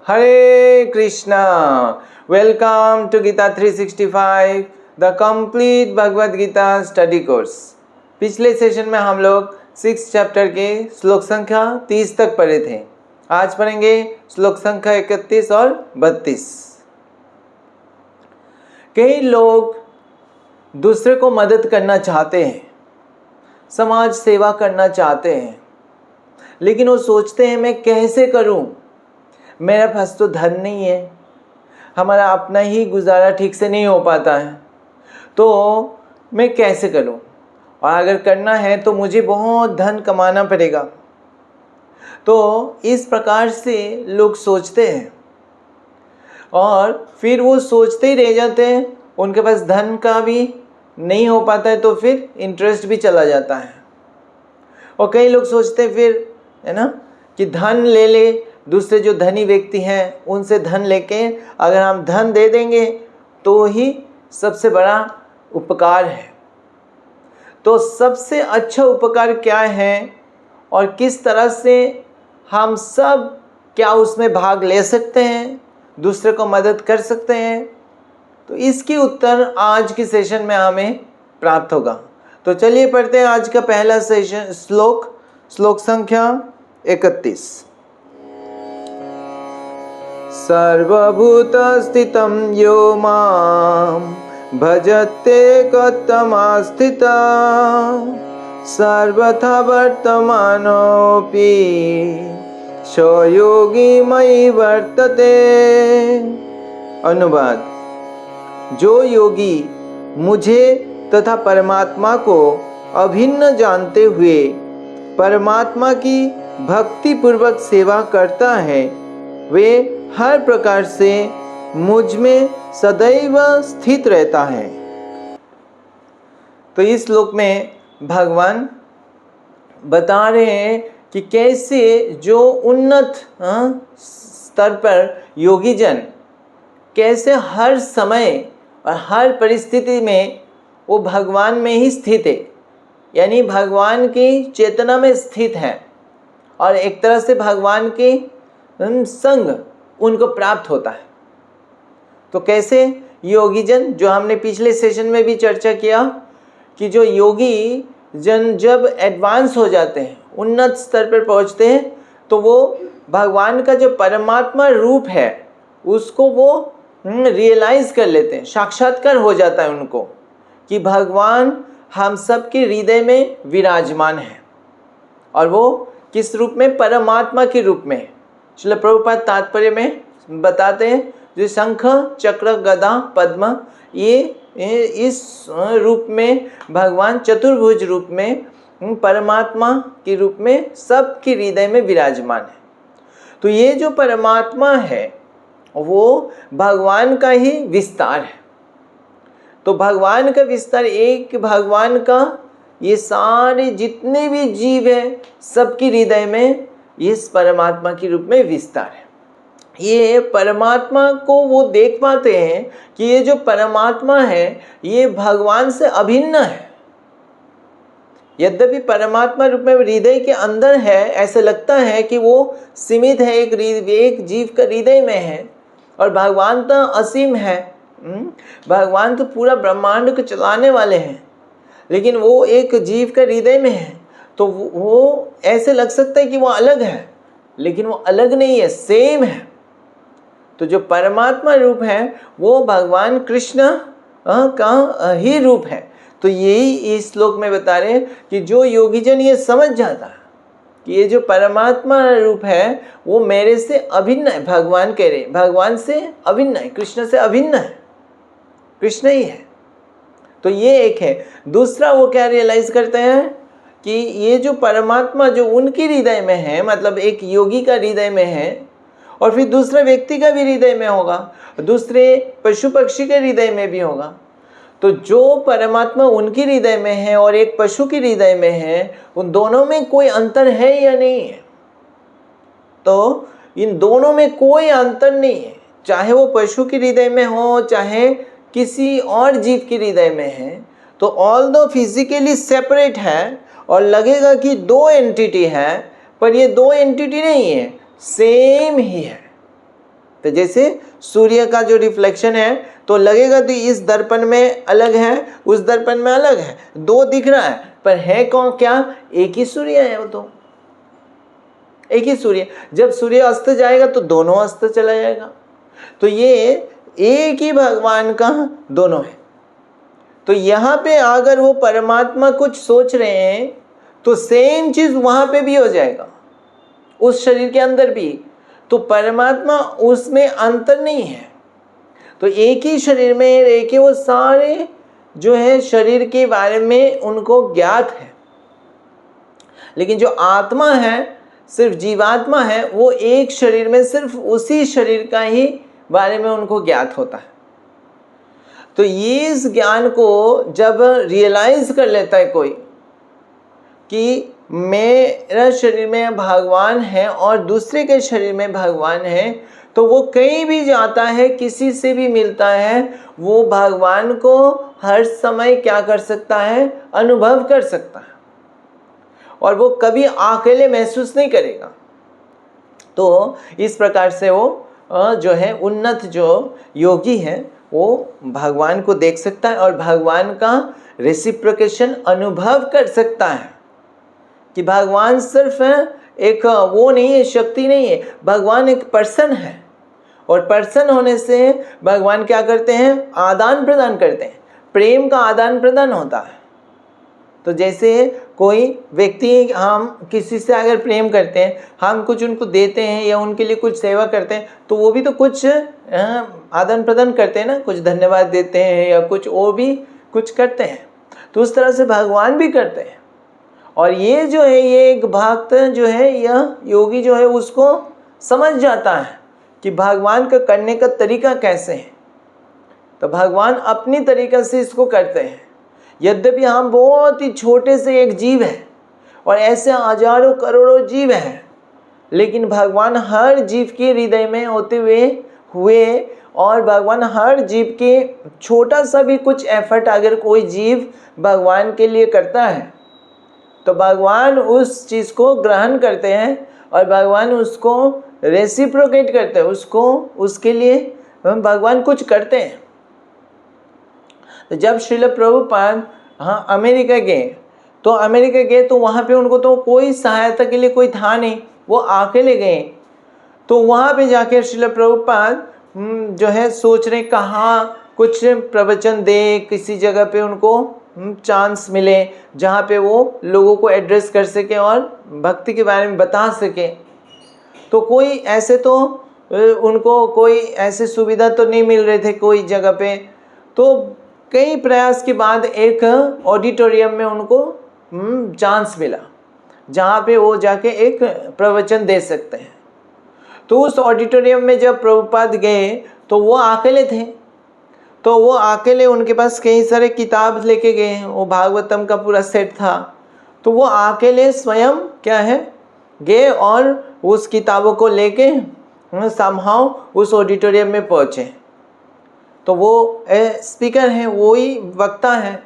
Hare Krishna. Welcome to Gita 365, the complete Bhagavad Gita study course. पिछले session में हम लोग 6 चैप्टर के श्लोक संख्या 30 तक पढ़े थे। आज पढ़ेंगे श्लोक संख्या 31 और 32। कई लोग दूसरे को मदद करना चाहते हैं, समाज सेवा करना चाहते हैं, लेकिन वो सोचते हैं मैं कैसे करूं, मेरे पास तो धन नहीं है, हमारा अपना ही गुजारा ठीक से नहीं हो पाता है, तो मैं कैसे करूं, और अगर करना है तो मुझे बहुत धन कमाना पड़ेगा। तो इस प्रकार से लोग सोचते हैं और फिर वो सोचते ही रह जाते हैं। उनके पास धन का भी नहीं हो पाता है तो फिर इंटरेस्ट भी चला जाता है। और कई लोग सोचते हैं फिर, है ना, कि धन ले ले, दूसरे जो धनी व्यक्ति हैं उनसे धन लेके अगर हम धन दे देंगे तो ही सबसे बड़ा उपकार है। तो सबसे अच्छा उपकार क्या है और किस तरह से हम सब क्या उसमें भाग ले सकते हैं, दूसरे को मदद कर सकते हैं, तो इसकी उत्तर आज की सेशन में हमें प्राप्त होगा। तो चलिए पढ़ते हैं आज का पहला सेशन श्लोक संख्या 31। सर्वभूत स्थितं यो मां भजते कतमास्थिता सर्वथा वर्तमानोऽपि स योगी मयि वर्तते। अनुवाद: जो योगी मुझे तथा परमात्मा को अभिन्न जानते हुए परमात्मा की भक्ति पूर्वक सेवा करता है, वे हर प्रकार से मुझ में सदैव स्थित रहता है। तो इस श्लोक में भगवान बता रहे हैं कि कैसे जो उन्नत स्तर पर योगी जन कैसे हर समय और हर परिस्थिति में वो भगवान में ही स्थित है, यानी भगवान की चेतना में स्थित है और एक तरह से भगवान के संग उनको प्राप्त होता है। तो कैसे योगी जन, जो हमने पिछले सेशन में भी चर्चा किया कि जो योगी जन जब एडवांस हो जाते हैं, उन्नत स्तर पर पहुंचते हैं, तो वो भगवान का जो परमात्मा रूप है उसको वो रियलाइज कर लेते हैं, साक्षात्कार हो जाता है उनको कि भगवान हम सब के हृदय में विराजमान है। और वो किस रूप में? परमात्मा के रूप में। श्रील प्रभुपाद तात्पर्य में बताते हैं जो शंख चक्र गदा पद्म ये इस रूप में भगवान चतुर्भुज रूप में परमात्मा के रूप में सबके हृदय में विराजमान है। तो ये जो परमात्मा है वो भगवान का ही विस्तार है। तो भगवान का विस्तार, एक भगवान का ये सारे जितने भी जीव हैं सबके हृदय में इस परमात्मा के रूप में विस्तार है। ये परमात्मा को वो देख पाते हैं कि ये जो परमात्मा है ये भगवान से अभिन्न है। यद्यपि परमात्मा रूप में हृदय के अंदर है, ऐसे लगता है कि वो सीमित है, एक जीव का हृदय में है, और भगवान तो असीम है। भगवान तो पूरा ब्रह्मांड को चलाने वाले हैं, लेकिन वो एक जीव का हृदय में है। तो वो ऐसे लग सकता है कि वो अलग है, लेकिन वो अलग नहीं है, सेम है। तो जो परमात्मा रूप है वो भगवान कृष्ण का ही रूप है। तो यही इस श्लोक में बता रहे हैं कि जो योगी जन ये समझ जाता है कि ये जो परमात्मा रूप है वो मेरे से अभिन्न है, भगवान कह रहे भगवान से अभिन्न है, कृष्ण से अभिन्न है, कृष्ण ही है। तो ये एक है। दूसरा वो क्या रियलाइज करते हैं कि ये जो परमात्मा जो उनके हृदय में है, मतलब एक योगी का हृदय में है और फिर दूसरे व्यक्ति का भी हृदय में होगा, दूसरे पशु पक्षी के हृदय में भी होगा। तो जो परमात्मा उनके हृदय में है और एक पशु के हृदय में है, उन दोनों में कोई अंतर है या नहीं है? तो इन दोनों में कोई अंतर नहीं है, चाहे वो पशु के हृदय में हो चाहे किसी और जीव के हृदय में है। तो ऑल दो फिजिकली सेपरेट है और लगेगा कि दो एंटिटी है, पर ये दो एंटिटी नहीं है, सेम ही है। तो जैसे सूर्य का जो रिफ्लेक्शन है तो लगेगा तो इस दर्पण में अलग है, उस दर्पण में अलग है, दो दिख रहा है, पर है कौन, क्या एक ही सूर्य है, वो तो एक ही सूर्य। जब सूर्य अस्त जाएगा तो दोनों अस्त चला जाएगा। तो ये एक ही भगवान का दोनों है। तो यहाँ पे अगर वो परमात्मा कुछ सोच रहे हैं तो सेम चीज वहां पे भी हो जाएगा, उस शरीर के अंदर भी। तो परमात्मा उसमें अंतर नहीं है। तो एक ही शरीर में एक ही वो सारे जो है शरीर के बारे में उनको ज्ञात है। लेकिन जो आत्मा है, सिर्फ जीवात्मा है, वो एक शरीर में सिर्फ उसी शरीर का ही बारे में उनको ज्ञात होता है। तो ये इस ज्ञान को जब रियलाइज कर लेता है कोई कि मेरा शरीर में भगवान है और दूसरे के शरीर में भगवान है, तो वो कहीं भी जाता है, किसी से भी मिलता है, वो भगवान को हर समय क्या कर सकता है, अनुभव कर सकता है, और वो कभी अकेले महसूस नहीं करेगा। तो इस प्रकार से वो जो है उन्नत जो योगी है वो भगवान को देख सकता है और भगवान का रेसिप्रोकेशन अनुभव कर सकता है कि भगवान सिर्फ एक वो नहीं है, शक्ति नहीं है, भगवान एक पर्सन है। और पर्सन होने से भगवान क्या करते हैं, आदान प्रदान करते हैं, प्रेम का आदान प्रदान होता है। तो जैसे कोई व्यक्ति, हम किसी से अगर प्रेम करते हैं, हम कुछ उनको देते हैं या उनके लिए कुछ सेवा करते हैं, तो वो भी तो कुछ आदान प्रदान करते हैं ना, कुछ धन्यवाद देते हैं या कुछ और भी कुछ करते हैं। तो उस तरह से भगवान भी करते हैं। और ये जो है, ये एक भक्त जो है, यह योगी जो है उसको समझ जाता है कि भगवान का करने का तरीका कैसे है। तो भगवान अपनी तरीक़े से इसको करते हैं। यद्यपि हम बहुत ही छोटे से एक जीव हैं और ऐसे हजारों करोड़ों जीव हैं, लेकिन भगवान हर जीव के हृदय में होते हुए और भगवान हर जीव के छोटा सा भी कुछ एफर्ट अगर कोई जीव भगवान के लिए करता है तो भगवान उस चीज़ को ग्रहण करते हैं और भगवान उसको रेसिप्रोकेट करते हैं, उसको उसके लिए भगवान कुछ करते हैं। तो जब श्रील प्रभुपाद अमेरिका गए तो वहाँ पे उनको तो कोई सहायता के लिए कोई था नहीं, वो अकेले गए। तो वहाँ पे जाके श्रील प्रभुपाद जो है सोच रहे कहाँ कुछ प्रवचन दे, किसी जगह पे उनको चांस मिले जहाँ पे वो लोगों को एड्रेस कर सके और भक्ति के बारे में बता सके। तो कोई ऐसे तो उनको कोई ऐसे सुविधा तो नहीं मिल रहे थे कोई जगह पे। तो कई प्रयास के बाद एक ऑडिटोरियम में उनको चांस मिला जहाँ पे वो जाके एक प्रवचन दे सकते हैं। तो उस ऑडिटोरियम में जब प्रभुपाद गए तो वो अकेले थे। तो वो अकेले, उनके पास कई सारे किताब लेके गए, वो भागवतम का पूरा सेट था। तो वो अकेले स्वयं क्या है गए और उस किताबों को लेके समहाउ उस ऑडिटोरियम में पहुँचे। तो वो स्पीकर हैं, वो ही वक्ता हैं।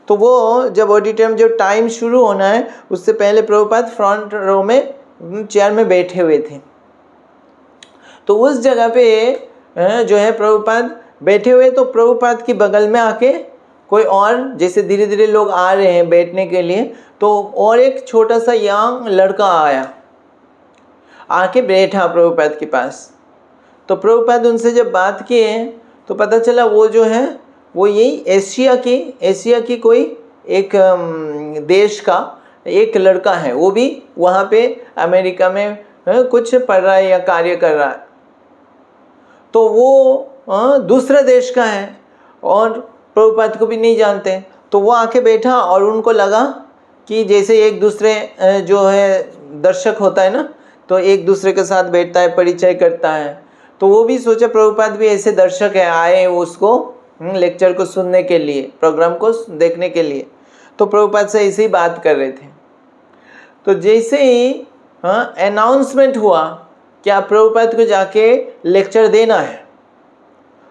तो वो जब ऑडिटोरियम जब टाइम शुरू होना है उससे पहले प्रभुपाद फ्रंट रो में चेयर में बैठे हुए थे। तो उस जगह पे जो है प्रभुपाद बैठे हुए, तो प्रभुपाद के बगल में आके कोई और, जैसे धीरे धीरे लोग आ रहे हैं बैठने के लिए, तो और एक छोटा सा यंग लड़का आया, आके बैठा प्रभुपाद के पास। तो प्रभुपाद उनसे जब बात किए तो पता चला वो जो है वो यही एशिया की कोई एक देश का एक लड़का है, वो भी वहाँ पे अमेरिका में कुछ पढ़ रहा है या कार्य कर रहा है। तो वो दूसरे देश का है और प्रभुपाद को भी नहीं जानते। तो वो आके बैठा और उनको लगा कि जैसे एक दूसरे जो है दर्शक होता है ना, तो एक दूसरे के साथ बैठता है, परिचय करता है। तो वो भी सोचा प्रभुपाद भी ऐसे दर्शक है, आए उसको लेक्चर को सुनने के लिए, प्रोग्राम को देखने के लिए। तो प्रभुपाद से ऐसे ही बात कर रहे थे। तो जैसे ही अनाउंसमेंट हुआ कि आप प्रभुपाद को जाके लेक्चर देना है,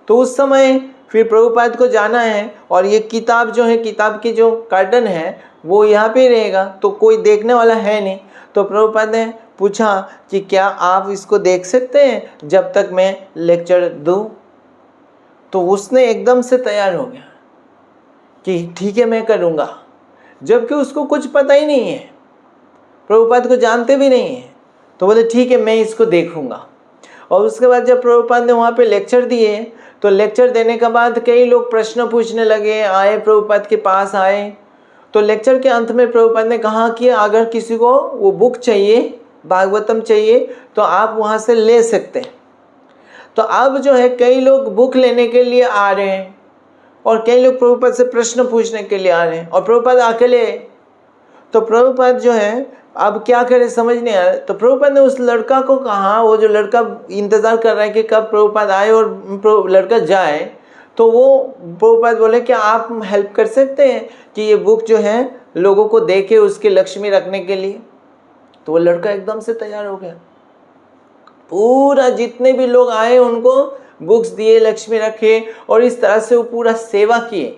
तो उस समय फिर प्रभुपाद को जाना है और ये किताब जो है, किताब की जो कर्टन है वो यहाँ पे रहेगा, तो कोई देखने वाला है नहीं। तो प्रभुपाद ने पूछा कि क्या आप इसको देख सकते हैं जब तक मैं लेक्चर दूं? तो उसने एकदम से तैयार हो गया कि ठीक है मैं करूँगा, जबकि उसको कुछ पता ही नहीं है, प्रभुपाद को जानते भी नहीं है। तो बोले ठीक है मैं इसको देखूँगा। और उसके बाद जब प्रभुपाद ने वहाँ पे लेक्चर दिए, तो लेक्चर देने के बाद कई लोग प्रश्न पूछने लगे, आए प्रभुपाद के पास आए। तो लेक्चर के अंत में प्रभुपाद ने कहा कि अगर किसी को वो बुक चाहिए, भागवतम चाहिए, तो आप वहाँ से ले सकते हैं। तो अब जो है कई लोग बुक लेने के लिए आ रहे हैं और कई लोग प्रभुपाद से प्रश्न पूछने के लिए आ रहे हैं, और प्रभुपाद अकेले। तो प्रभुपाद जो है अब क्या करे समझ नहीं आ रहा। तो प्रभुपाद ने उस लड़का को कहा, वो जो लड़का इंतज़ार कर रहा है कि कब प्रभुपाद आए और लड़का जाए, तो वो प्रभुपाद बोले क्या आप हेल्प कर सकते हैं कि ये बुक जो है लोगों को दे के उसके लक्ष्मी रखने के लिए? तो वो लड़का एकदम से तैयार हो गया, पूरा जितने भी लोग आए उनको बुक्स दिए, लक्ष्मी रखे, और इस तरह से वो पूरा सेवा किए।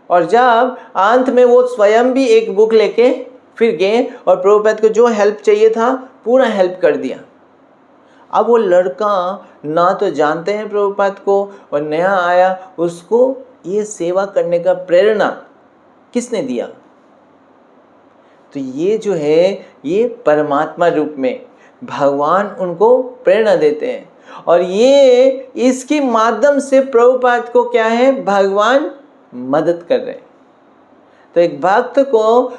और जब अंत में वो स्वयं भी एक बुक लेके फिर गए और प्रभुपाद को जो हेल्प चाहिए था पूरा हेल्प कर दिया। अब वो लड़का ना तो जानते हैं प्रभुपाद को और नया आया, उसको ये सेवा करने का प्रेरणा किसने दिया? तो ये जो है ये परमात्मा रूप में भगवान उनको प्रेरणा देते हैं, और ये इसके माध्यम से प्रभुपाद को क्या है भगवान मदद कर रहे हैं। तो एक भक्त को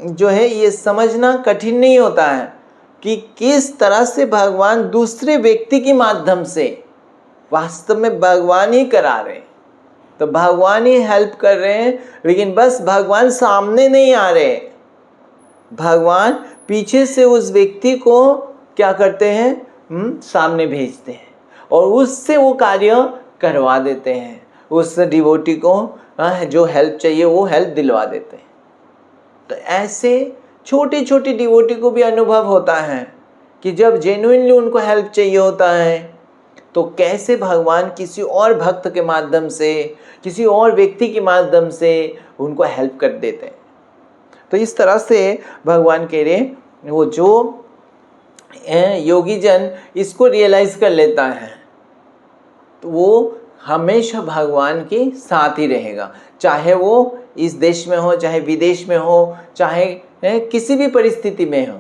जो है ये समझना कठिन नहीं होता है कि किस तरह से भगवान दूसरे व्यक्ति के माध्यम से वास्तव में भगवान ही करा रहे हैं। तो भगवान ही हेल्प कर रहे हैं, लेकिन बस भगवान सामने नहीं आ रहे, भगवान पीछे से उस व्यक्ति को क्या करते हैं सामने भेजते हैं और उससे वो कार्य करवा देते हैं। उस डिवोटी को जो हेल्प चाहिए वो हेल्प दिलवा देते हैं। तो ऐसे छोटी छोटी डिवोटी को भी अनुभव होता है कि जब जेन्युइनली उनको हेल्प चाहिए होता है तो कैसे भगवान किसी और भक्त के माध्यम से, किसी और व्यक्ति के माध्यम से उनको हेल्प कर देते हैं। तो इस तरह से भगवान कह रहे वो जो योगी जन इसको रियलाइज कर लेता है तो वो हमेशा भगवान के साथ ही रहेगा, चाहे वो इस देश में हो, चाहे विदेश में हो, चाहे किसी भी परिस्थिति में हो,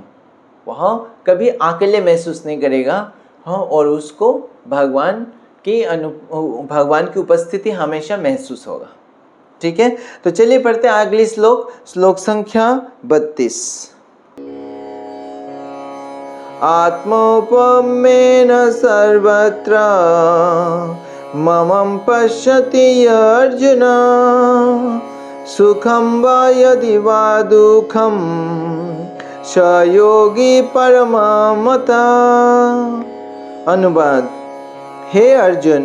वह कभी अकेले महसूस नहीं करेगा। हाँ, और उसको भगवान की उपस्थिति हमेशा महसूस होगा। ठीक है, तो चलिए पढ़ते हैं अगली श्लोक संख्या 32। आत्मोपमेन सर्वत्र ममं पश्यति अर्जुन सुखं वा यदि वा दुःखं स योगी परममता। अनुवाद: हे अर्जुन,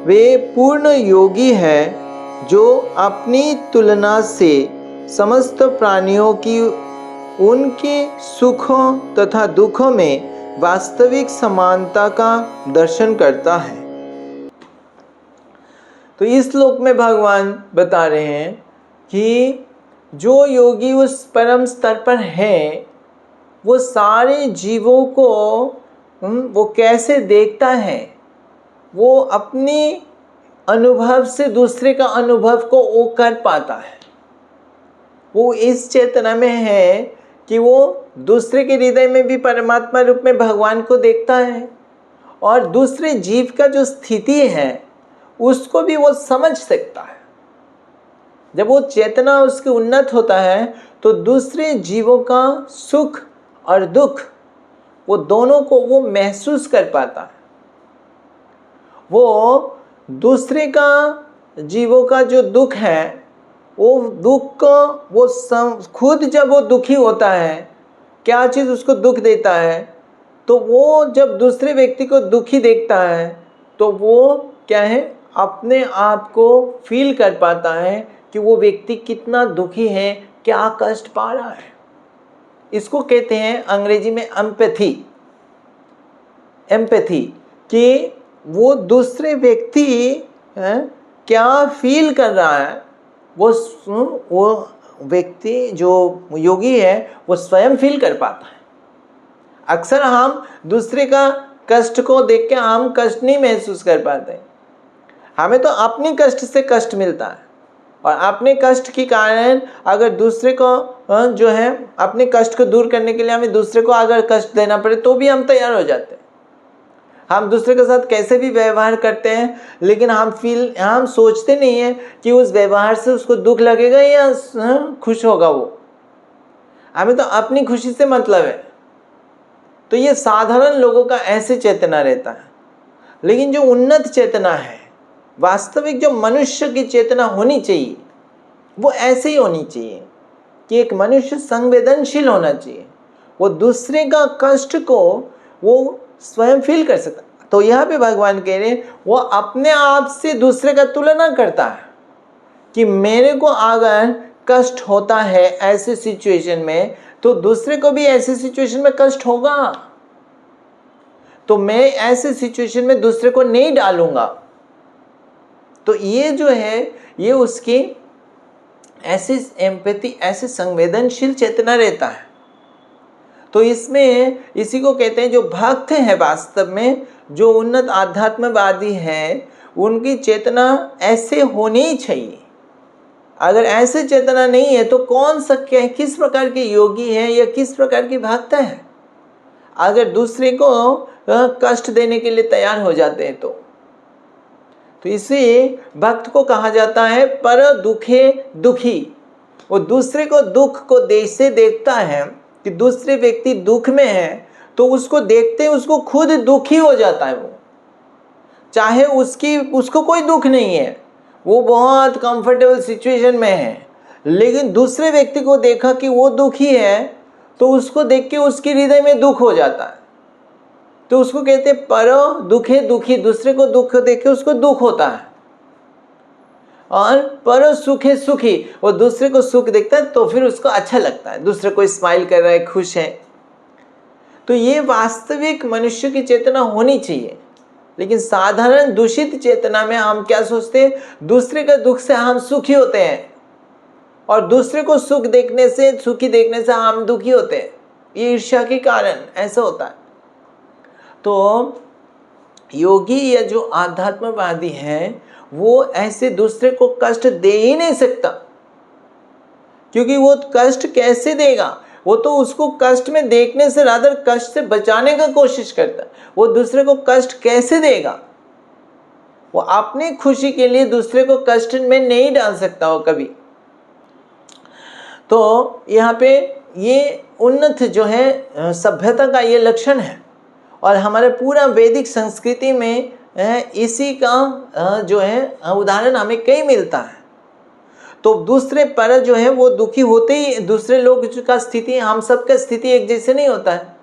वे पूर्ण योगी है जो अपनी तुलना से समस्त प्राणियों की उनके सुखों तथा दुखों में वास्तविक समानता का दर्शन करता है। तो इस श्लोक में भगवान बता रहे हैं कि जो योगी उस परम स्तर पर है वो सारे जीवों को वो कैसे देखता है, वो अपने अनुभव से दूसरे का अनुभव को वो कर पाता है। वो इस चेतना में है कि वो दूसरे के हृदय में भी परमात्मा रूप में भगवान को देखता है और दूसरे जीव का जो स्थिति है उसको भी वो समझ सकता है। जब वो चेतना उसकी उन्नत होता है तो दूसरे जीवों का सुख और दुख वो दोनों को वो महसूस कर पाता है। वो दूसरे का जीवों का जो दुख है वो दुख को वो खुद जब वो दुखी होता है, क्या चीज़ उसको दुख देता है, तो वो जब दूसरे व्यक्ति को दुखी देखता है तो वो क्या है अपने आप को फील कर पाता है कि वो व्यक्ति कितना दुखी है, क्या कष्ट पा रहा है। इसको कहते हैं अंग्रेजी में एम्पैथी, कि वो दूसरे व्यक्ति क्या फील कर रहा है वो व्यक्ति जो योगी है वो स्वयं फील कर पाता है। अक्सर हम दूसरे का कष्ट को देख के हम कष्ट नहीं महसूस कर पाते। हमें तो अपनी कष्ट से कष्ट मिलता है, और अपने कष्ट के कारण अगर दूसरे को जो है अपने कष्ट को दूर करने के लिए हमें दूसरे को अगर कष्ट देना पड़े तो भी हम तैयार हो जाते हैं। हम दूसरे के साथ कैसे भी व्यवहार करते हैं, लेकिन हम सोचते नहीं हैं कि उस व्यवहार से उसको दुख लगेगा या खुश होगा वो। हमें तो अपनी खुशी से मतलब है। तो ये साधारण लोगों का ऐसे चेतना रहता है। लेकिन जो उन्नत चेतना है, वास्तविक जो मनुष्य की चेतना होनी चाहिए, वो ऐसे ही होनी चाहिए कि एक मनुष्य संवेदनशील होना चाहिए। वो दूसरे का कष्ट को वो स्वयं फील कर सकता। तो यहाँ पे भगवान कह रहे हैं वो अपने आप से दूसरे का तुलना करता है कि मेरे को अगर कष्ट होता है ऐसे सिचुएशन में, तो दूसरे को भी ऐसे सिचुएशन में कष्ट होगा। तो मैं ऐसे सिचुएशन में दूसरे को नहीं डालूंगा। तो ये जो है ये उसकी ऐसी एम्पैथी, ऐसे संवेदनशील चेतना रहता है। तो इसमें इसी को कहते हैं जो भक्त है, वास्तव में जो उन्नत आध्यात्मवादी है, उनकी चेतना ऐसे होनी ही चाहिए। अगर ऐसे चेतना नहीं है तो कौन सा किस प्रकार के योगी है या किस प्रकार की भक्त है, अगर दूसरे को कष्ट देने के लिए तैयार हो जाते हैं तो इसे भक्त को कहा जाता है पर दुखे दुखी। वो दूसरे को दुख को जैसे देखता है कि दूसरे व्यक्ति दुख में है, तो उसको देखते उसको खुद दुखी हो जाता है। वो चाहे उसको कोई दुख नहीं है, वो बहुत कंफर्टेबल सिचुएशन में है, लेकिन दूसरे व्यक्ति को देखा कि वो दुखी है, तो उसको देख के उसके हृदय में दुख हो जाता है। तो उसको कहते हैं पर दुखे दुखी। दूसरे को दुख देख के उसको दुख होता है। और पर सुखे सुखी, वो दूसरे को सुख देखता है तो फिर उसको अच्छा लगता है, दूसरे को स्माइल कर रहा है, खुश है। तो ये वास्तविक मनुष्य की चेतना होनी चाहिए। लेकिन साधारण दूषित चेतना में हम क्या सोचते हैं, दूसरे के दुख से हम सुखी होते हैं और दूसरे को सुखी देखने से हम दुखी होते हैं। ये ईर्ष्या के कारण ऐसा होता है। तो योगी या जो आध्यात्मवादी है वो ऐसे दूसरे को कष्ट दे ही नहीं सकता, क्योंकि वो कष्ट कैसे देगा, वो तो उसको कष्ट में देखने से रादर कष्ट से बचाने का कोशिश करता है। वो दूसरे को कष्ट कैसे देगा, वो अपनी खुशी के लिए दूसरे को कष्ट में नहीं डाल सकता वो कभी। तो यहाँ पे ये उन्नत जो है सभ्यता का ये लक्षण है, और हमारे पूरा वैदिक संस्कृति में इसी का जो है उदाहरण हमें कई मिलता है। तो दूसरे पर जो है वो दुखी होते ही, दूसरे लोग का स्थिति, हम सबका स्थिति एक जैसे नहीं होता है।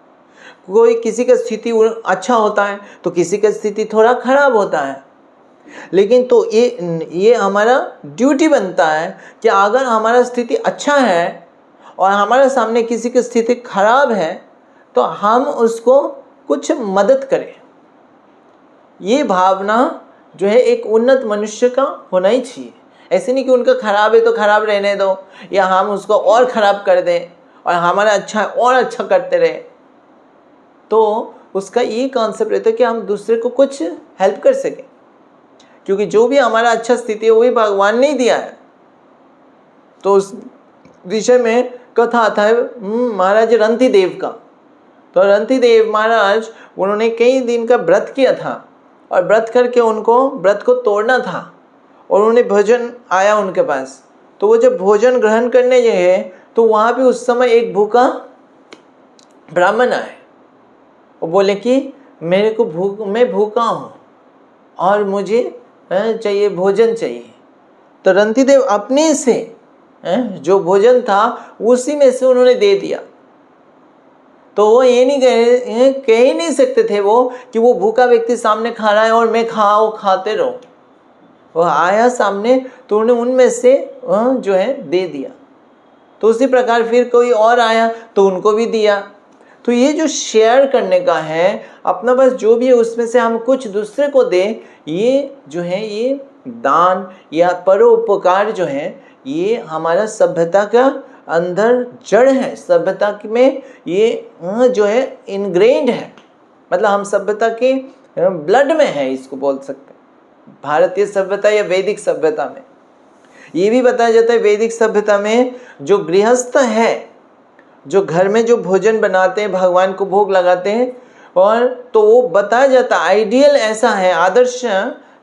कोई किसी का स्थिति अच्छा होता है तो किसी का स्थिति थोड़ा खराब होता है। लेकिन तो ये हमारा ड्यूटी बनता है कि अगर हमारा स्थिति अच्छा है और हमारे सामने किसी की स्थिति खराब है तो हम उसको कुछ मदद करें। ये भावना जो है एक उन्नत मनुष्य का होना ही चाहिए। ऐसे नहीं कि उनका खराब है तो खराब रहने दो, या हम उसको और ख़राब कर दें और हमारा अच्छा है और अच्छा करते रहे। तो उसका ये कॉन्सेप्ट रहता है कि हम दूसरे को कुछ हेल्प कर सकें, क्योंकि जो भी हमारा अच्छा स्थिति है वही भगवान ने दिया है। तो उस विषय में कथा आता है महाराज रंतिदेव का। तो रंतिदेव महाराज उन्होंने कई दिन का व्रत किया था, और व्रत करके उनको व्रत को तोड़ना था, और उन्होंने भोजन आया उनके पास। तो वो जब भोजन ग्रहण करने गए तो वहाँ पे उस समय एक भूखा ब्राह्मण आए। वो बोले कि मेरे को मैं भूखा हूँ और मुझे चाहिए, भोजन चाहिए। तो रंतिदेव अपने से जो भोजन था उसी में से उन्होंने दे दिया। तो वो ये नहीं कह ही नहीं सकते थे वो कि वो भूखा व्यक्ति सामने खा रहा है और मैं खाते रहो। वो आया सामने तो उन्होंने उनमें से जो है दे दिया। तो उसी प्रकार फिर कोई और आया तो उनको भी दिया। तो ये जो शेयर करने का है, अपना बस जो भी है उसमें से हम कुछ दूसरे को दें, ये जो है ये दान या परोपकार जो है ये हमारा सभ्यता का अंदर जड़ है, सभ्यता में ये जो है इनग्रेन्ड है, मतलब हम सभ्यता के ब्लड में है, इसको बोल सकते हैं। भारतीय सभ्यता या वैदिक सभ्यता में ये भी बताया जाता है, वैदिक सभ्यता में जो गृहस्थ है, जो घर में जो भोजन बनाते हैं, भगवान को भोग लगाते हैं, और तो वो बताया जाता है आइडियल ऐसा है, आदर्श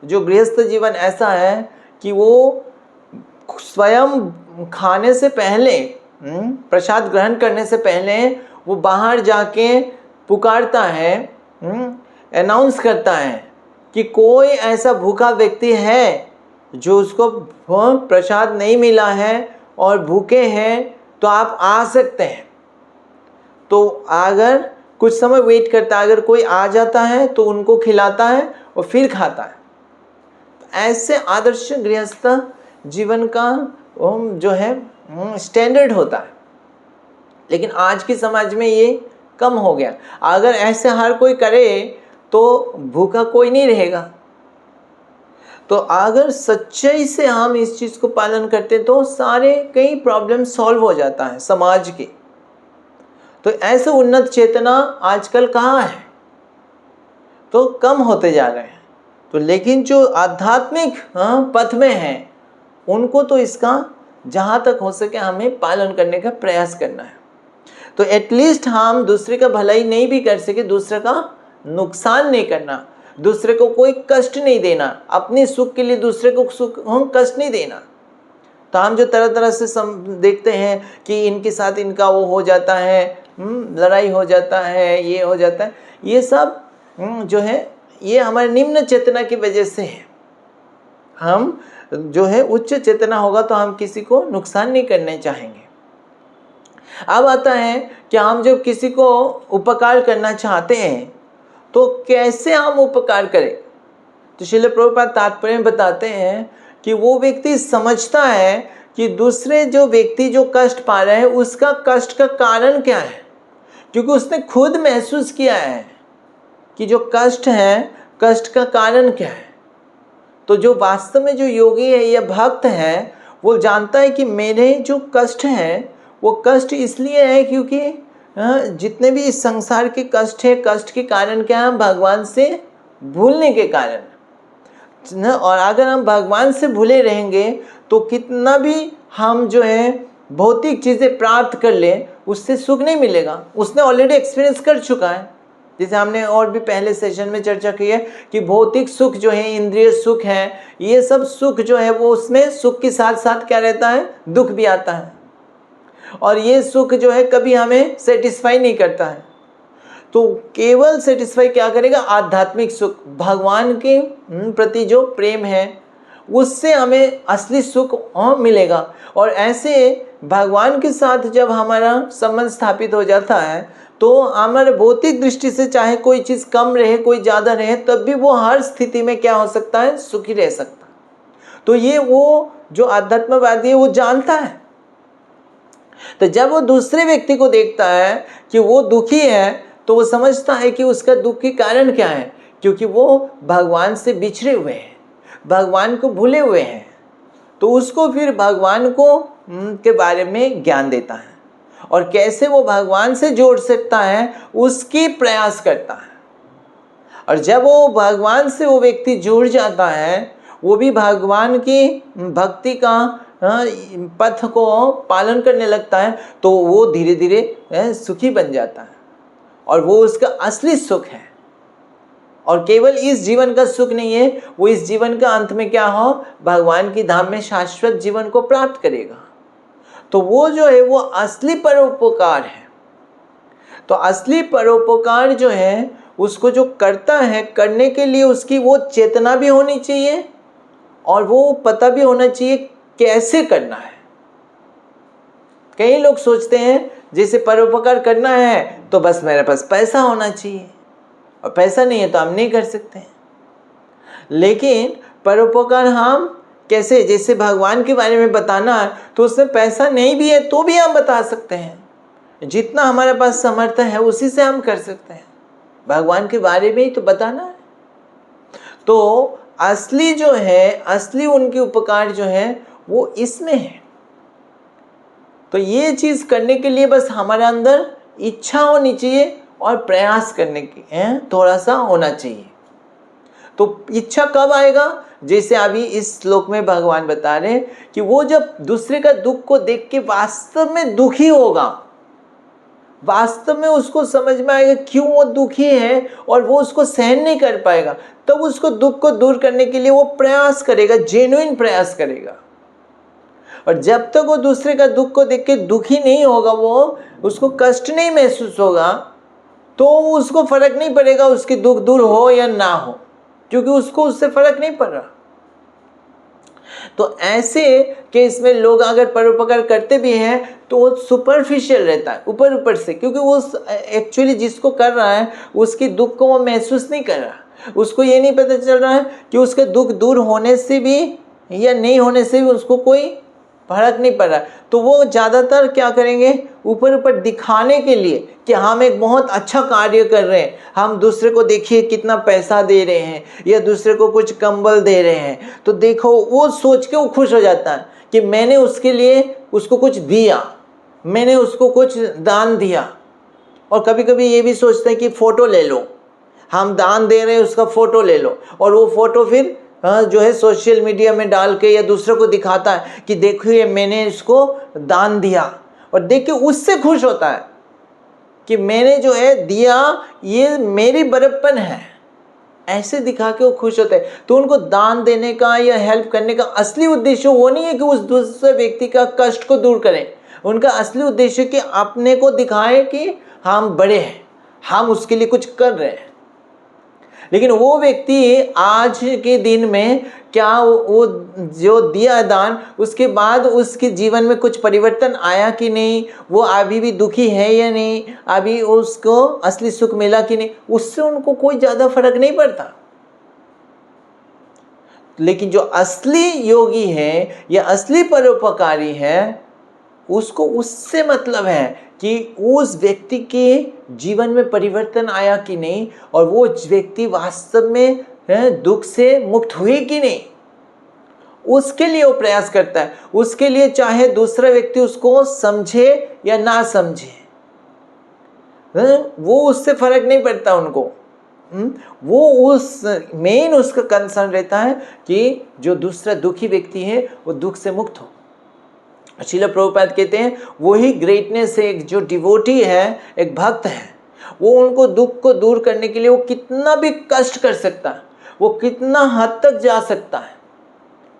जो गृहस्थ जीवन ऐसा है कि वो स्वयं खाने से पहले, प्रसाद ग्रहण करने से पहले वो बाहर जाके पुकारता है, अनाउंस करता है कि कोई ऐसा भूखा व्यक्ति है जो उसको प्रसाद नहीं मिला है और भूखे हैं, तो आप आ सकते हैं। तो अगर कुछ समय वेट करता है, अगर कोई आ जाता है तो उनको खिलाता है और फिर खाता है। ऐसे आदर्श गृहस्थ जीवन का जो है स्टैंडर्ड होता है। लेकिन आज के समाज में ये कम हो गया। अगर ऐसे हर कोई करे तो भूखा कोई नहीं रहेगा। तो अगर सच्चाई से हम इस चीज़ को पालन करते तो सारे कई प्रॉब्लम सॉल्व हो जाता है समाज के। तो ऐसे उन्नत चेतना आजकल कहाँ है, तो कम होते जा रहे हैं। तो लेकिन जो आध्यात्मिक पथ में हैं उनको तो इसका जहाँ तक हो सके हमें पालन करने का प्रयास करना है। तो एटलीस्ट हम दूसरे का भलाई नहीं भी कर सके, दूसरे का नुकसान नहीं करना, दूसरे को कोई कष्ट नहीं देना, अपने सुख के लिए दूसरे को कष्ट नहीं देना। तो हम जो तरह तरह से देखते हैं कि इनके साथ इनका वो हो जाता है, लड़ाई हो जाता है, ये हो जाता है, ये सब जो है ये हमारे निम्न चेतना की वजह से है। हम जो है उच्च चेतना होगा तो हम किसी को नुकसान नहीं करने चाहेंगे। अब आता है कि हम जब किसी को उपकार करना चाहते हैं तो कैसे हम उपकार करें। तो श्रील प्रभुपाद तात्पर्य में बताते हैं कि वो व्यक्ति समझता है कि दूसरे जो व्यक्ति जो कष्ट पा रहे हैं उसका कष्ट का कारण क्या है, क्योंकि उसने खुद महसूस किया है कि जो कष्ट है, कष्ट का कारण क्या है। तो जो वास्तव में जो योगी है या भक्त है वो जानता है कि मेरे जो कष्ट हैं वो कष्ट इसलिए है क्योंकि जितने भी इस संसार के कष्ट है, कष्ट के कारण क्या है, भगवान से भूलने के कारण। और अगर हम भगवान से भूले रहेंगे तो कितना भी हम जो है भौतिक चीज़ें प्राप्त कर लें उससे सुख नहीं मिलेगा। उसने ऑलरेडी एक्सपीरियंस कर चुका है। जैसे हमने और भी पहले सेशन में चर्चा की है कि भौतिक सुख जो है, इंद्रिय सुख है, ये सब सुख जो है वो उसमें सुख के साथ साथ क्या रहता है, दुख भी आता है। और ये सुख जो है कभी हमें सेटिस्फाई नहीं करता है। तो केवल सेटिस्फाई क्या करेगा, आध्यात्मिक सुख, भगवान के प्रति जो प्रेम है उससे हमें असली सुख मिलेगा। और ऐसे भगवान के साथ जब हमारा संबंध स्थापित हो जाता है तो हमारे भौतिक दृष्टि से चाहे कोई चीज़ कम रहे कोई ज़्यादा रहे तब भी वो हर स्थिति में क्या हो सकता है, सुखी रह सकता है। तो ये वो जो आध्यात्मवादी है वो जानता है। तो जब वो दूसरे व्यक्ति को देखता है कि वो दुखी है तो वो समझता है कि उसका दुख के कारण क्या है, क्योंकि वो भगवान से बिछड़े हुए हैं, भगवान को भूले हुए हैं। तो उसको फिर भगवान को के बारे में ज्ञान देता है और कैसे वो भगवान से जोड़ सकता है उसकी प्रयास करता है। और जब वो भगवान से वो व्यक्ति जुड़ जाता है, वो भी भगवान की भक्ति का पथ को पालन करने लगता है, तो वो धीरे धीरे सुखी बन जाता है और वो उसका असली सुख है। और केवल इस जीवन का सुख नहीं है, वो इस जीवन का अंत में क्या हो, भगवान की धाम में शाश्वत जीवन को प्राप्त करेगा। तो वो जो है वो असली परोपकार है। तो असली परोपकार जो है उसको जो करता है, करने के लिए उसकी वो चेतना भी होनी चाहिए और वो पता भी होना चाहिए कैसे करना है। कई लोग सोचते हैं जैसे परोपकार करना है तो बस मेरे पास पैसा होना चाहिए, और पैसा नहीं है तो हम नहीं कर सकते हैं। लेकिन परोपकार हम कैसे, जैसे भगवान के बारे में बताना है तो उसमें पैसा नहीं भी है तो भी हम बता सकते हैं। जितना हमारे पास सामर्थ्य है उसी से हम कर सकते हैं। भगवान के बारे में ही तो बताना है। तो असली जो है, असली उनकी उपकार जो है वो इसमें है। तो ये चीज़ करने के लिए बस हमारे अंदर इच्छा होनी चाहिए और प्रयास करने की थोड़ा सा होना चाहिए। तो इच्छा कब आएगा? जैसे अभी इस श्लोक में भगवान बता रहे हैं कि वो जब दूसरे का दुख को देख के वास्तव में दुखी होगा, वास्तव में उसको समझ में आएगा क्यों वो दुखी है और वो उसको सहन नहीं कर पाएगा, तब उसको दुख को दूर करने के लिए वो प्रयास करेगा, जेन्युइन प्रयास करेगा। और जब तक वो दूसरे का दुख को देख के दुखी नहीं होगा, वो उसको कष्ट नहीं महसूस होगा, तो उसको फर्क नहीं पड़ेगा उसकी दुख दूर हो या ना हो, क्योंकि उसको उससे फर्क नहीं पड़ रहा। तो ऐसे केस में लोग अगर परोपकार करते भी हैं तो वो सुपरफिशियल रहता है, ऊपर ऊपर से, क्योंकि वो एक्चुअली जिसको कर रहा है उसकी दुख को वो महसूस नहीं कर रहा। उसको ये नहीं पता चल रहा है कि उसके दुख दूर होने से भी या नहीं होने से भी उसको कोई फर्क नहीं पड़ रहा। तो वो ज़्यादातर क्या करेंगे, ऊपर ऊपर दिखाने के लिए कि हम एक बहुत अच्छा कार्य कर रहे हैं, हम दूसरे को देखिए कितना पैसा दे रहे हैं या दूसरे को कुछ कंबल दे रहे हैं, तो देखो, वो सोच के वो खुश हो जाता है कि मैंने उसके लिए उसको कुछ दिया, मैंने उसको कुछ दान दिया। और कभी कभी ये भी सोचते हैं कि फ़ोटो ले लो, हम दान दे रहे हैं उसका फ़ोटो ले लो, और वो फ़ोटो फिर जो है सोशल मीडिया में डाल के या दूसरों को दिखाता है कि देखो ये मैंने इसको दान दिया, और देख के उससे खुश होता है कि मैंने जो है दिया, ये मेरी बड़प्पन है, ऐसे दिखा के वो खुश होते हैं। तो उनको दान देने का या हेल्प करने का असली उद्देश्य वो नहीं है कि उस दूसरे व्यक्ति का कष्ट को दूर करें, उनका असली उद्देश्य कि अपने को दिखाएं कि हम बड़े हैं, हम उसके लिए कुछ कर रहे हैं। लेकिन वो व्यक्ति आज के दिन में क्या वो जो दिया दान, उसके बाद उसके जीवन में कुछ परिवर्तन आया कि नहीं, वो अभी भी दुखी है या नहीं, अभी उसको असली सुख मिला कि नहीं, उससे उनको कोई ज़्यादा फर्क नहीं पड़ता। लेकिन जो असली योगी है या असली परोपकारी है, उसको उससे मतलब है कि उस व्यक्ति के जीवन में परिवर्तन आया कि नहीं, और वो व्यक्ति वास्तव में दुख से मुक्त हुए कि नहीं, उसके लिए वो प्रयास करता है। उसके लिए चाहे दूसरा व्यक्ति उसको समझे या ना समझे, वो उससे फर्क नहीं पड़ता उनको। वो उस मेन उसका कंसर्न रहता है कि जो दूसरा दुखी व्यक्ति है वो दुख से मुक्त हो। श्रील प्रभुपाद कहते हैं वही ग्रेटनेस है, एक जो डिवोटी है, एक भक्त है, वो उनको दुख को दूर करने के लिए वो कितना भी कष्ट कर सकता है, वो कितना हद तक जा सकता है,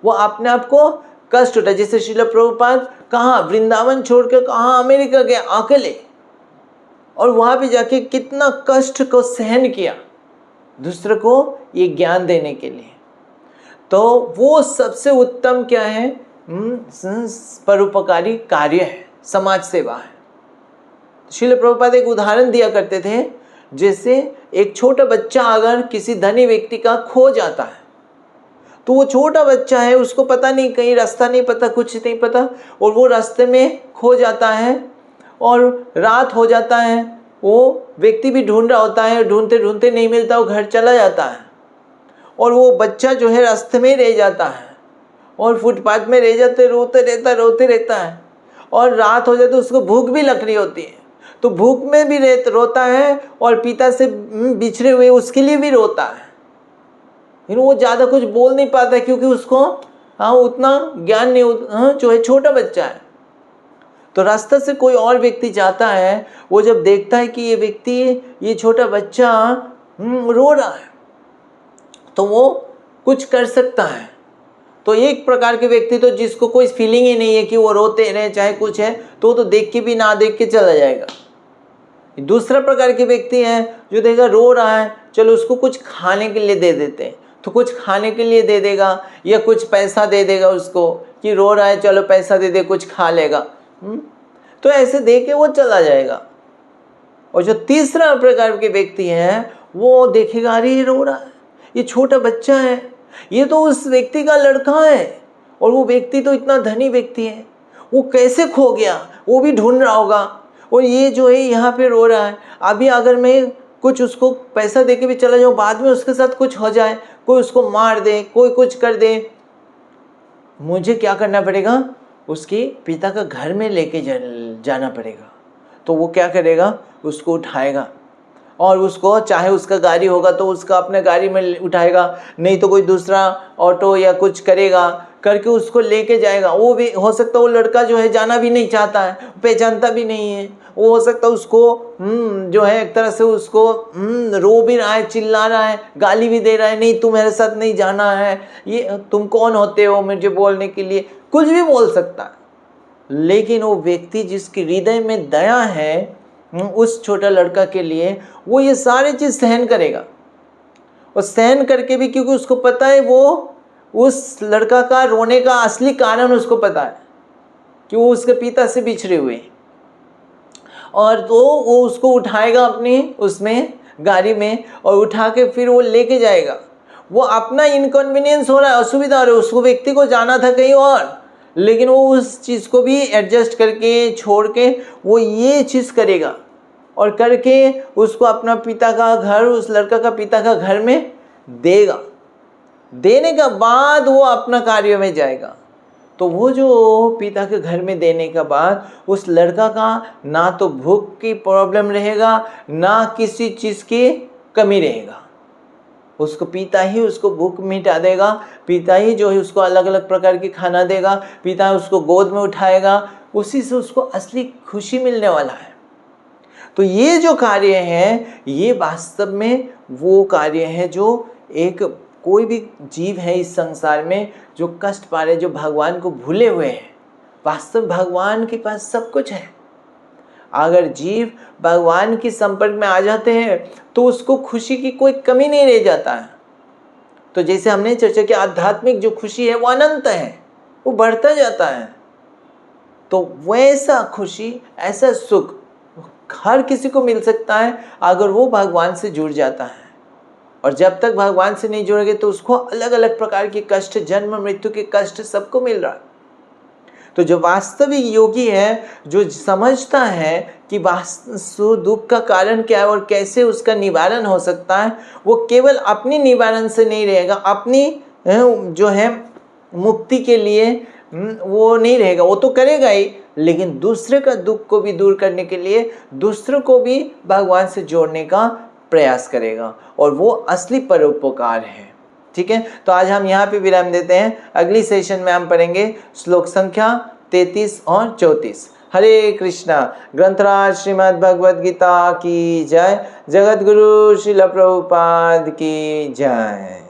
वो अपने आप को कष्ट उठा। जैसे श्रील प्रभुपाद कहाँ वृंदावन छोड़ के कहाँ अमेरिका गए अकेले, और वहाँ भी जाके कितना कष्ट को सहन किया दूसरे को ये ज्ञान देने के लिए। तो वो सबसे उत्तम क्या है, परोपकारी कार्य है, समाज सेवा है। श्रील प्रभुपाद एक उदाहरण दिया करते थे, जैसे एक छोटा बच्चा अगर किसी धनी व्यक्ति का खो जाता है, तो वो छोटा बच्चा है, उसको पता नहीं, कहीं रास्ता नहीं पता, कुछ नहीं पता, और वो रास्ते में खो जाता है और रात हो जाता है। वो व्यक्ति भी ढूंढ रहा होता है, ढूंढते ढूंढते नहीं मिलता, वो घर चला जाता है, और वो बच्चा जो है रास्ते में रह जाता है और फुटपाथ में रह जाते, रोते रहता है, और रात हो जाती, उसको भूख भी लग रही होती है, तो भूख में भी रोता है, और पिता से बिछड़े हुए उसके लिए भी रोता है। वो ज़्यादा कुछ बोल नहीं पाता क्योंकि उसको उतना ज्ञान नहीं, जो है छोटा बच्चा है। तो रास्ता से कोई और व्यक्ति जाता है, वो जब देखता है कि ये व्यक्ति, ये छोटा बच्चा रो रहा है, तो वो कुछ कर सकता है। तो एक प्रकार के व्यक्ति तो जिसको कोई फीलिंग ही नहीं है कि वो रोते रहे चाहे कुछ है, तो देख के भी ना देख के चला जाएगा। दूसरा प्रकार के व्यक्ति है जो देखा रो रहा है, चलो उसको कुछ खाने के लिए दे देते हैं, तो कुछ खाने के लिए दे देगा या कुछ पैसा दे देगा उसको कि रो रहा है, चलो पैसा दे दे, कुछ खा लेगा। तो ऐसे दे के वो चला जाएगा। और जो तीसरा प्रकार के व्यक्ति है, वो देखेगा अरे ये रो रहा है, ये छोटा बच्चा है, ये तो उस व्यक्ति का लड़का है, और वो व्यक्ति तो इतना धनी व्यक्ति है, वो कैसे खो गया, वो भी ढूंढ रहा होगा, और ये जो है यहाँ पे रो रहा है। अभी अगर मैं कुछ उसको पैसा दे के भी चला जाऊँ, बाद में उसके साथ कुछ हो जाए, कोई उसको मार दे, कोई कुछ कर दे, मुझे क्या करना पड़ेगा, उसके पिता का घर में लेके जाना पड़ेगा। तो वो क्या करेगा, उसको उठाएगा और उसको, चाहे उसका गाड़ी होगा तो उसका अपने गाड़ी में उठाएगा, नहीं तो कोई दूसरा ऑटो या कुछ करेगा, करके उसको लेके जाएगा। वो भी हो सकता है वो लड़का जो है जाना भी नहीं चाहता है, पहचानता भी नहीं है, वो हो सकता है उसको जो है एक तरह से उसको रो भी रहा है, चिल्ला रहा है, गाली भी दे रहा है, नहीं तू मेरे साथ नहीं जाना है, ये तुम कौन होते हो मुझे बोलने के लिए, कुछ भी बोल सकता है। लेकिन वो व्यक्ति जिसके हृदय में दया है उस छोटा लड़का के लिए, वो ये सारी चीज सहन करेगा। और सहन करके भी, क्योंकि उसको पता है वो उस लड़का का रोने का असली कारण उसको पता है कि वो उसके पिता से बिछड़े हुए हैं, और तो वो उसको उठाएगा अपनी उसमें गाड़ी में और उठा के फिर वो लेके जाएगा। वो अपना इनकन्वीनियंस हो रहा है, असुविधा हो रही है, उसको व्यक्ति को जाना था कहीं और, लेकिन वो उस चीज़ को भी एडजस्ट करके छोड़ के वो ये चीज़ करेगा और करके उसको अपना पिता का घर, उस लड़का का पिता का घर में देगा। देने के बाद वो अपना कार्य में जाएगा। तो वो जो पिता के घर में देने के बाद उस लड़का का ना तो भूख की प्रॉब्लम रहेगा, ना किसी चीज़ की कमी रहेगा। उसको पिता ही उसको भूख मिटा देगा, पिता ही जो है उसको अलग अलग प्रकार की खाना देगा, पिता उसको गोद में उठाएगा, उसी से उसको असली खुशी मिलने वाला है। तो ये जो कार्य है ये वास्तव में वो कार्य है जो एक कोई भी जीव है इस संसार में जो कष्ट पा रहे, जो भगवान को भूले हुए हैं। वास्तव भगवान के पास सब कुछ है। अगर जीव भगवान के संपर्क में आ जाते हैं तो उसको खुशी की कोई कमी नहीं रह जाता है। तो जैसे हमने चर्चा की, आध्यात्मिक जो खुशी है वो अनंत है, वो बढ़ता जाता है। तो वैसा खुशी, ऐसा सुख हर किसी को मिल सकता है अगर वो भगवान से जुड़ जाता है। और जब तक भगवान से नहीं जुड़ेंगे तो उसको अलग अलग प्रकार के कष्ट, जन्म मृत्यु के कष्ट सबको मिल रहा है। तो जो वास्तविक योगी है, जो समझता है कि वास्तव दुख का कारण क्या है और कैसे उसका निवारण हो सकता है, वो केवल अपनी निवारण से नहीं रहेगा, अपनी जो है मुक्ति के लिए वो नहीं रहेगा, वो तो करेगा ही, लेकिन दूसरे का दुख को भी दूर करने के लिए दूसरों को भी भगवान से जोड़ने का प्रयास करेगा, और वो असली परोपकार है। ठीक है, तो आज हम यहाँ पे विराम देते हैं। अगली सेशन में हम पढ़ेंगे श्लोक संख्या 33 और 34। हरे कृष्णा। ग्रंथराज श्रीमद् भगवद गीता की जय। जगत गुरु श्रील प्रभुपाद की जय।